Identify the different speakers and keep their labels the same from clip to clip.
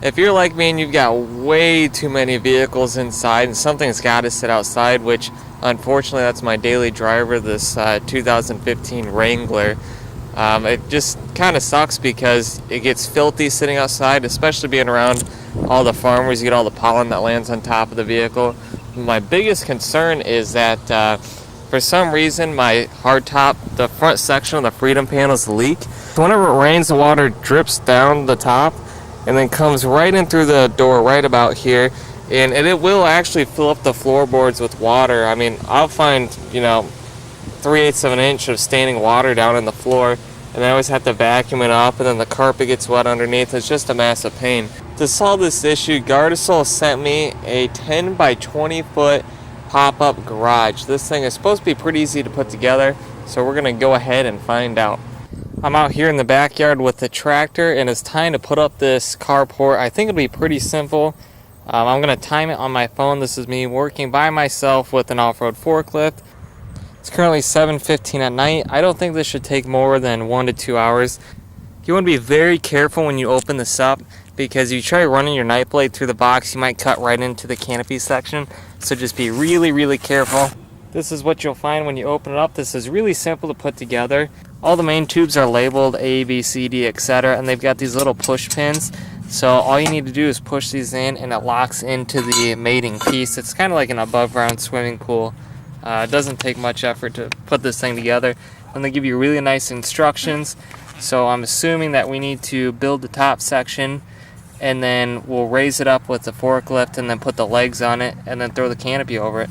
Speaker 1: If you're like me and you've got way too many vehicles inside and something's got to sit outside, which unfortunately that's my daily driver, this 2015 Wrangler. It just kind of sucks because it gets filthy sitting outside, especially being around all the farmers. You get all the pollen that lands on top of the vehicle. My biggest concern is that for some reason my hardtop, the front section of the freedom panels leak. So whenever it rains, the water drips down the top and then comes right in through the door right about here, and it will actually fill up the floorboards with water. I mean, I'll find 3/8 of an inch of standing water down in the floor, and I always have to vacuum it up, and then the carpet gets wet underneath. It's just a massive pain. To solve this issue, Gardesol sent me a 10 by 20 foot pop-up garage. This thing is supposed to be pretty easy to put together, so we're gonna go ahead and find out. I'm out here in the backyard with the tractor, and it's time to put up this carport. I think it'll be pretty simple. I'm gonna time it on my phone. This is me working by myself with an off-road forklift. It's currently 7:15 at night. I don't think this should take more than 1 to 2 hours. You want to be very careful when you open this up, because if you try running your knife blade through the box, you might cut right into the canopy section. So just be really, really careful. This is what you'll find when you open it up. This is really simple to put together. All the main tubes are labeled A, B, C, D, etc. And they've got these little push pins. So all you need to do is push these in and it locks into the mating piece. It's kind of like an above ground swimming pool. It doesn't take much effort to put this thing together. And they give you really nice instructions. So I'm assuming that we need to build the top section, and then we'll raise it up with the forklift and then put the legs on it and then throw the canopy over it.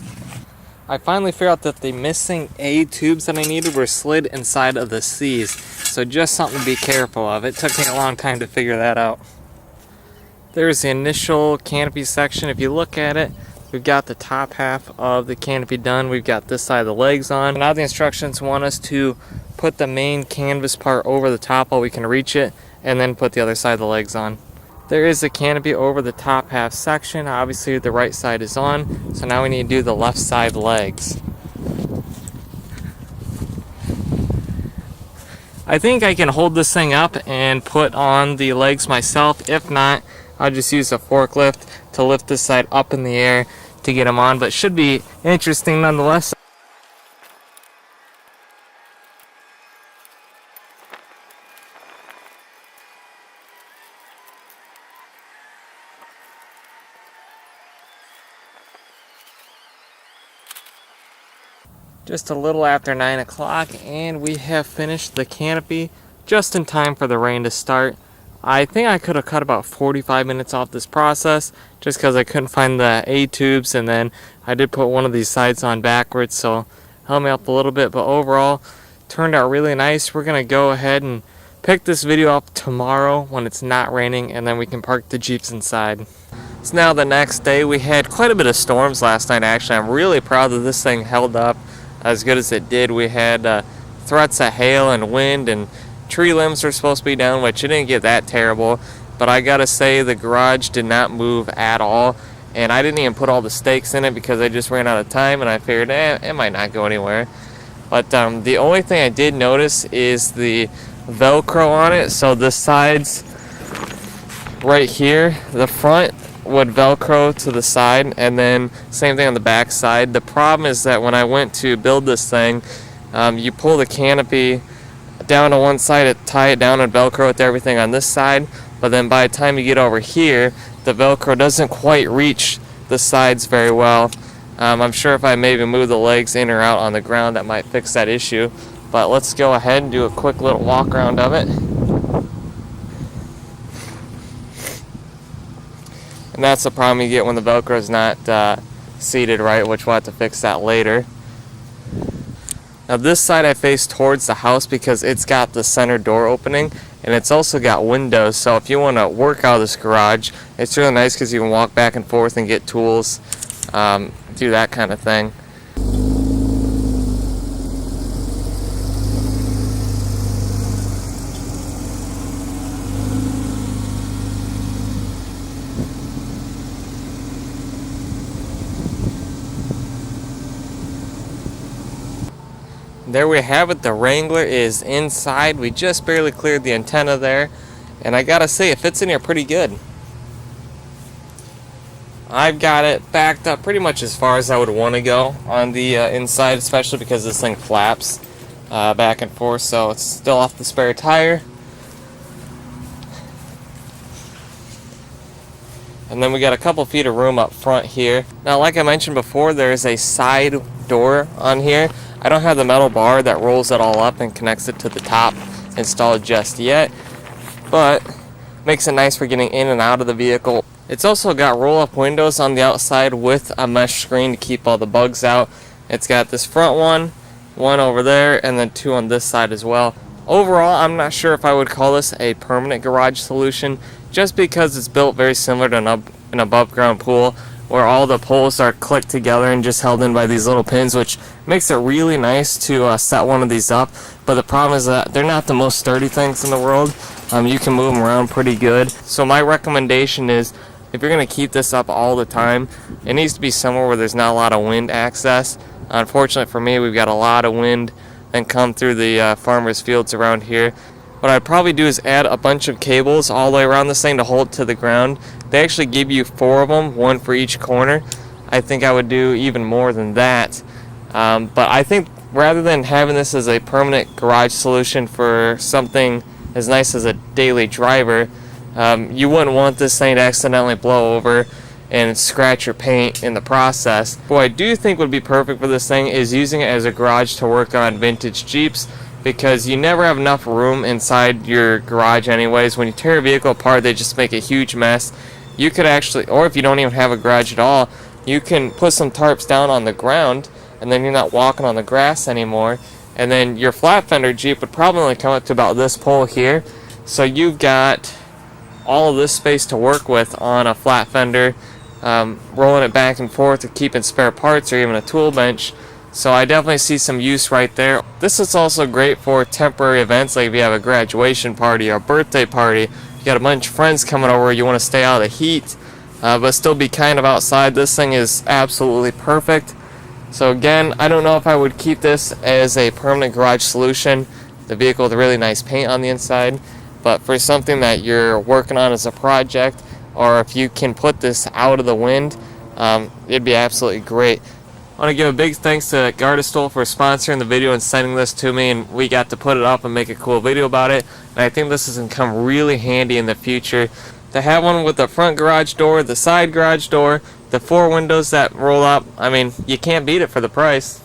Speaker 1: I finally figured out that the missing A tubes that I needed were slid inside of the C's. So just something to be careful of. It took me a long time to figure that out. There's the initial canopy section. If you look at it, we've got the top half of the canopy done. We've got this side of the legs on. Now the instructions want us to put the main canvas part over the top while we can reach it, and then put the other side of the legs on. There is a canopy over the top half section. Obviously the right side is on, so now we need to do the left side legs. I think I can hold this thing up and put on the legs myself. If not, I'll just use a forklift to lift this side up in the air to get them on, but it should be interesting nonetheless. Just a little after 9 o'clock, and we have finished the canopy just in time for the rain to start. I think I could have cut about 45 minutes off this process just because I couldn't find the A tubes, and then I did put one of these sides on backwards, so held me up a little bit, but overall turned out really nice. We're gonna go ahead and pick this video up tomorrow when it's not raining, and then we can park the Jeeps inside. It's now the next day. We had quite a bit of storms last night actually. I'm really proud that this thing held up as good as it did. We had threats of hail and wind, and tree limbs were supposed to be down, which it didn't get that terrible, but I gotta say the garage did not move at all, and I didn't even put all the stakes in it because I just ran out of time, and I figured it might not go anywhere. But the only thing I did notice is the Velcro on it. So the sides right here, the front would Velcro to the side, and then same thing on the back side. The problem is that when I went to build this thing, you pull the canopy down to one side, tie it down and Velcro it to everything on this side, but then by the time you get over here, the Velcro doesn't quite reach the sides very well. I'm sure if I maybe move the legs in or out on the ground, that might fix that issue. But let's go ahead and do a quick little walk around of it. And that's the problem you get when the Velcro is not seated right, which we'll have to fix that later. Now this side I face towards the house because it's got the center door opening, and it's also got windows, so if you want to work out of this garage, it's really nice because you can walk back and forth and get tools, do that kind of thing. There we have it. The Wrangler is inside. We just barely cleared the antenna there, and I gotta say it fits in here pretty good. I've got it backed up pretty much as far as I would want to go on the inside, especially because this thing flaps back and forth, so it's still off the spare tire. And then we got a couple feet of room up front here. Now, like I mentioned before, there's a side door on here. I don't have the metal bar that rolls it all up and connects it to the top installed just yet, but makes it nice for getting in and out of the vehicle. It's also got roll-up windows on the outside with a mesh screen to keep all the bugs out. It's got this front one over there, and then 2 on this side as well. Overall, I'm not sure if I would call this a permanent garage solution, just because it's built very similar to an above-ground pool, where all the poles are clicked together and just held in by these little pins, which makes it really nice to set one of these up. But the problem is that they're not the most sturdy things in the world. You can move them around pretty good. So my recommendation is, if you're going to keep this up all the time, it needs to be somewhere where there's not a lot of wind access. Unfortunately for me, we've got a lot of wind and come through the farmers' fields around here. What I'd probably do is add a bunch of cables all the way around this thing to hold it to the ground. They actually give you 4 of them, 1 for each corner. I think I would do even more than that. But I think rather than having this as a permanent garage solution for something as nice as a daily driver, you wouldn't want this thing to accidentally blow over and scratch your paint in the process. What I do think would be perfect for this thing is using it as a garage to work on vintage Jeeps, because you never have enough room inside your garage anyways. When you tear a vehicle apart, they just make a huge mess. You could actually, or if you don't even have a garage at all, you can put some tarps down on the ground, and then you're not walking on the grass anymore. And then your flat fender Jeep would probably only come up to about this pole here. So you've got all of this space to work with on a flat fender, rolling it back and forth, or keeping spare parts, or even a tool bench. So I definitely see some use right there. This is also great for temporary events, like if you have a graduation party or a birthday party, you got a bunch of friends coming over, you want to stay out of the heat, but still be kind of outside. This thing is absolutely perfect. So again, I don't know if I would keep this as a permanent garage solution, the vehicle with really nice paint on the inside, but for something that you're working on as a project, or if you can put this out of the wind, it'd be absolutely great. I want to give a big thanks to Gardesol for sponsoring the video and sending this to me, and we got to put it up and make a cool video about it. And I think this is going to come really handy in the future. To have one with the front garage door, the side garage door, the 4 windows that roll up, I mean, you can't beat it for the price.